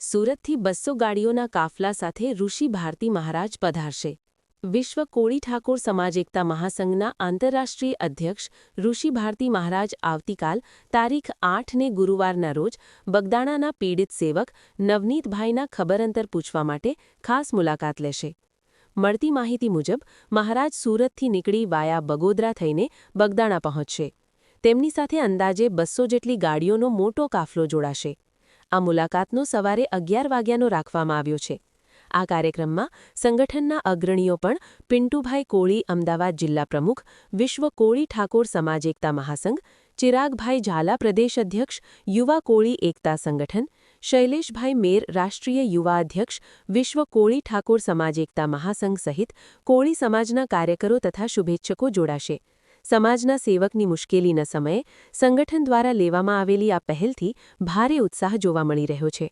સુરતથી 200 ગાડીઓના કાફલા સાથે ઋષિ ભારતી મહારાજ પધારશે. વિશ્વ કોળી ઠાકોર સમાજ એકતા મહાસંઘના આંતરરાષ્ટ્રીય અધ્યક્ષ ઋષિ ભારતી મહારાજ આવતીકાલ તારીખ 8ને ગુરુવારના રોજ બગદાણાના પીડિત સેવક નવનીતભાઈના ખબરઅંતર પૂછવા માટે ખાસ મુલાકાત લેશે. મળતી માહિતી મુજબ મહારાજ સુરતથી નીકળી વાયા બગોદરા થઈને બગદાણા પહોંચશે. તેમની સાથે અંદાજે 200 જેટલી ગાડીઓનો મોટો કાફલો જોડાશે. આ મુલાકાતનો સવારે 11 વાગ્યાનો રાખવામાં આવ્યો છે. આ કાર્યક્રમમાં સંગઠનના અગ્રણીઓ પણ પિન્ટુભાઈ કોળી અમદાવાદ જિલ્લા પ્રમુખ, વિશ્વ કોળી ઠાકોર સમાજ એકતા મહાસંઘ, ચિરાગભાઈ ઝાલા પ્રદેશ અધ્યક્ષ, યુવા કોળી એકતા સંગઠન, શૈલેષભાઈ મેર રાષ્ટ્રીય યુવા અધ્યક્ષ, વિશ્વ કોળી ઠાકોર સમાજ એકતા મહાસંઘ સહિત કોળી સમાજના કાર્યકરો તથા શુભેચ્છકો જોડાશે. સમાજના સેવકની મુશ્કેલીના સમયે સંગઠન દ્વારા લેવામાં આવેલી આ પહેલથી ભારે ઉત્સાહ જોવા મળી રહ્યો છે.